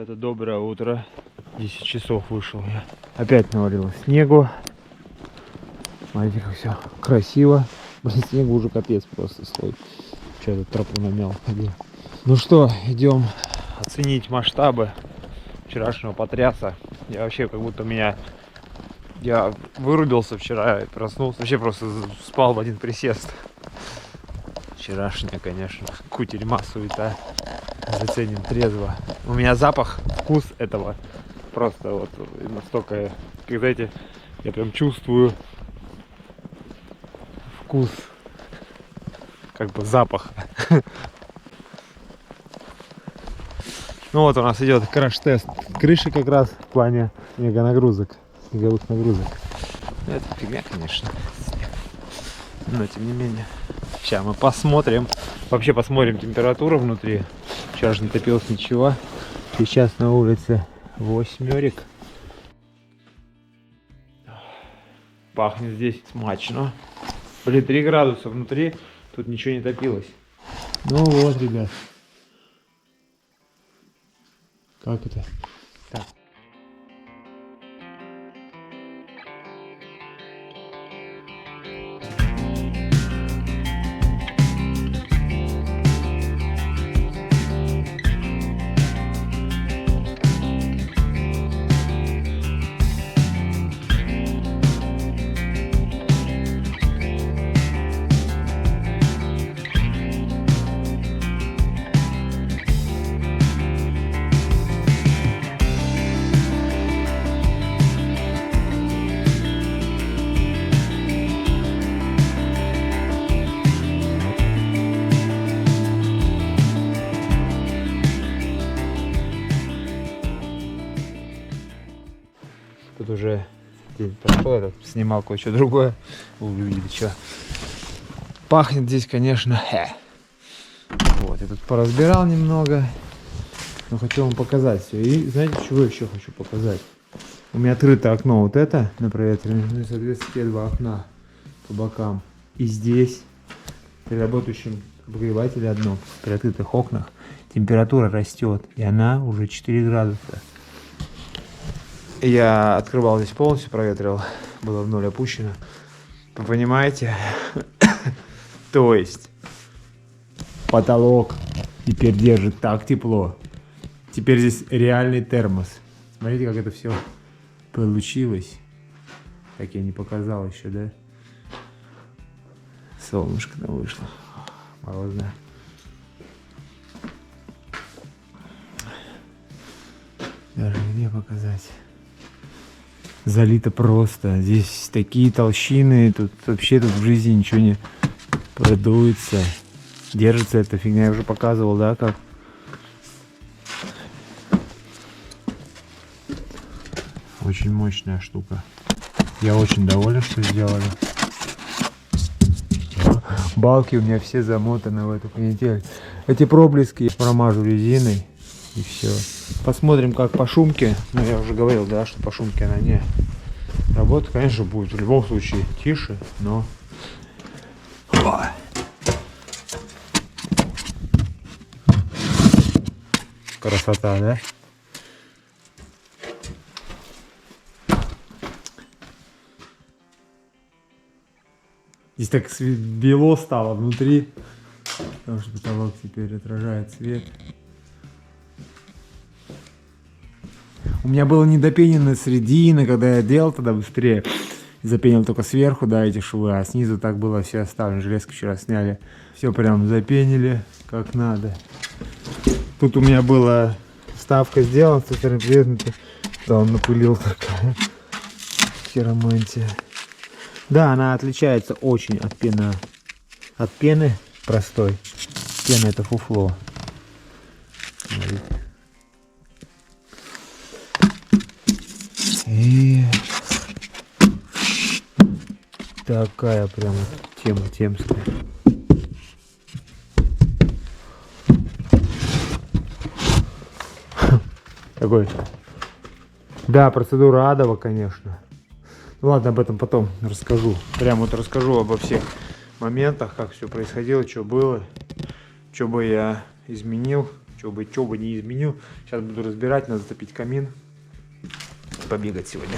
Ребята, доброе утро. 10 часов вышел я. Опять навалило снегу. Смотрите, как все красиво. Блин, снегу уже капец просто слой. Че, я тут тропу намял, ходил. Ну что, идем оценить масштабы вчерашнего потряса. Я вообще как будто Я вырубился вчера и проснулся. Вообще просто спал в один присест. Вчерашняя, конечно, кутерьма, суета. Заценим трезво. У меня запах, вкус этого просто вот настолько, как знаете, я прям чувствую вкус, как бы запах. Ну вот у нас идет краш-тест крыши как раз в плане снеговых нагрузок. Это фигня, конечно, но тем не менее. Сейчас мы посмотрим, вообще посмотрим температуру внутри. Вчера же не топилось ничего. Сейчас на улице 8. Пахнет здесь смачно. Блин, 3 градуса внутри, тут ничего не топилось. Ну вот, ребят. Как это? Так. Тут уже день прошел, этот снимал кое-что другое. Вы увидели, что. Пахнет здесь, конечно. Вот, я тут поразбирал немного. Но хотел вам показать все. И знаете, чего еще хочу показать? У меня открыто окно вот это на проветривание. Ну и, соответственно, те 2 окна по бокам. И здесь, при работающем обогревателе одном, при открытых окнах, температура растет. И она уже 4 градуса. Я открывал здесь полностью, проветривал, было в 0 опущено. Вы понимаете? То есть потолок теперь держит так тепло. Теперь здесь реальный термос. Смотрите, как это все получилось. Так я не показал еще, да? Солнышко там вышло. Морозное. Даже где показать? Залито просто. Здесь такие толщины. Тут вообще в жизни ничего не продуется. Держится эта фигня. Я уже показывал, да, как. Очень мощная штука. Я очень доволен, что сделали. Балки у меня все замотаны в эту канитель. Эти проблески промажу резиной. И все. Посмотрим, как по шумке. Ну, я уже говорил, да, что по шумке она не работает. Конечно, будет в любом случае тише, но... Красота, да? Здесь так бело стало внутри, потому что потолок теперь отражает свет. У меня было недопенено середины, когда я делал тогда быстрее. Запенил только сверху, да, эти швы, а снизу так было все оставлено. Железку вчера сняли. Все прям запенили как надо. Тут у меня была вставка сделана, с стороны приветнута. Да, он напылил такая. Херомантия. Да, она отличается очень от пены. От пены простой. Пена это фуфло. Смотрите. И такая прям тема темская. Такой. Да, процедура адова, конечно. Ну ладно, об этом потом расскажу. Прям вот расскажу обо всех моментах, как все происходило, что было, что бы я изменил, Что бы не изменил. Сейчас буду разбирать, надо затопить камин. Побегать сегодня.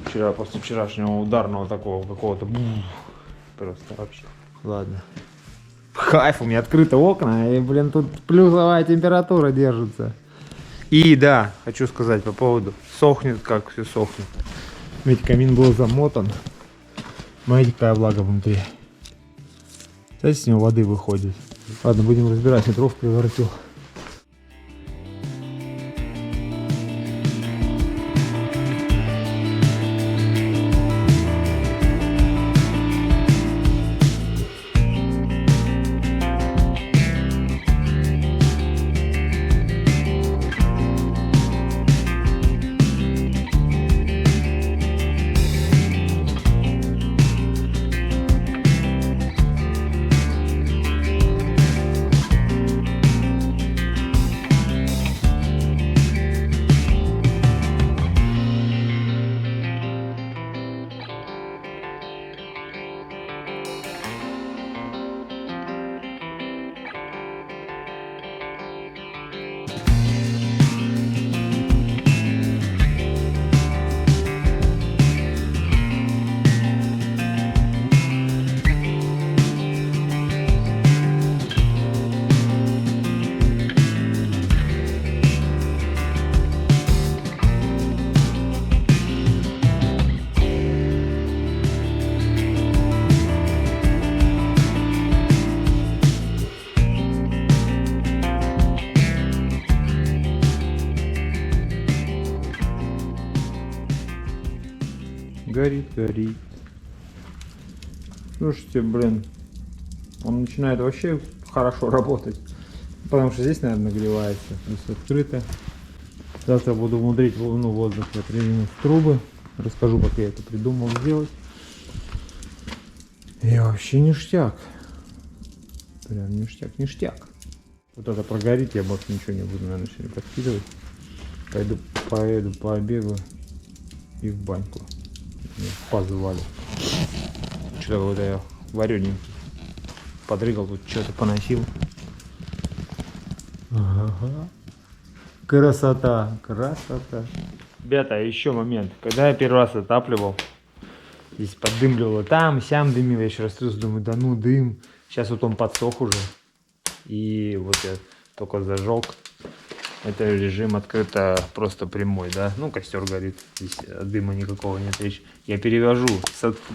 Вчера, после вчерашнего ударного такого какого-то. Просто вообще. Ладно. Кайф, у меня открыты окна, и, блин, тут плюсовая температура держится. И да, хочу сказать по поводу. Сохнет, как все сохнет. Ведь камин был замотан. Смотрите, какая влага внутри. Знаете, с него воды выходит. Ладно, будем разбирать, я дров превратил. Горит. Слушайте, блин, он начинает вообще хорошо работать. Потому что здесь, наверное, нагревается. Здесь открыто. Завтра буду внедрить воздух в трубы. Расскажу, как я это придумал сделать. И вообще ништяк. Прям ништяк. Вот это прогорит, я больше ничего не буду, наверное, сегодня подкидывать. Поеду, пообегаю и в баньку. Позвали. Что-то вот я варененький. Подрыгал, тут что-то поносил. Ага. Красота. Ребята, еще момент. Когда я первый раз отапливал, здесь поддымливало, там, сям дымил, я еще раз думаю, да ну дым. Сейчас вот он подсох уже. И вот я только зажег. Это режим открыто просто прямой, да? Ну, костер горит, здесь дыма никакого нет. Я перевожу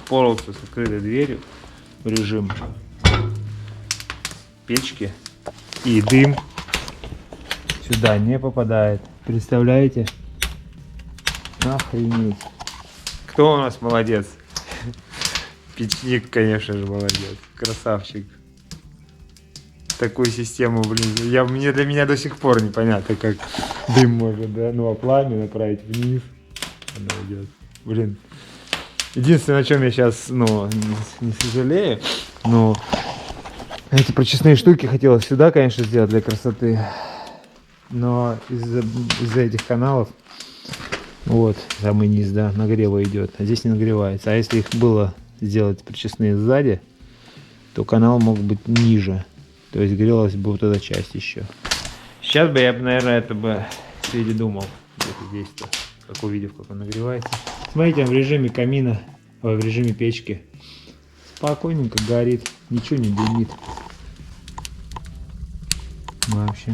полностью с открытой дверью в режим печки. И дым сюда не попадает. Представляете? Охренеть. Кто у нас молодец? Печник, конечно же, молодец. Красавчик. Такую систему, блин, для меня до сих пор непонятно, как дым может, да, ну а пламя направить вниз, оно идет, блин. Единственное, о чем я сейчас, ну, не сожалею, но эти прочистные штуки хотелось сюда, конечно, сделать для красоты, но из-за этих каналов, вот, самый низ, да, нагрева идет, а здесь не нагревается, а если их было сделать прочистные сзади, то канал мог быть ниже. То есть грелась бы вот эта часть еще. Сейчас бы я, наверное, это бы передумал. Это действие. Как увидев, как он нагревается. Смотрите, в режиме камина, в режиме печки. Спокойненько горит. Ничего не дымит. Вообще,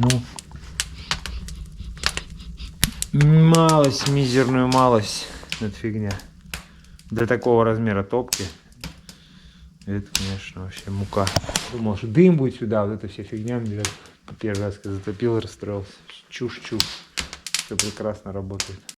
мизерную малость. Это фигня. Для такого размера топки. Это, конечно, вообще мука. Думал, что дым будет сюда, вот эта вся фигня. Первый раз, когда затопил, расстроился. Чушь. Все прекрасно работает.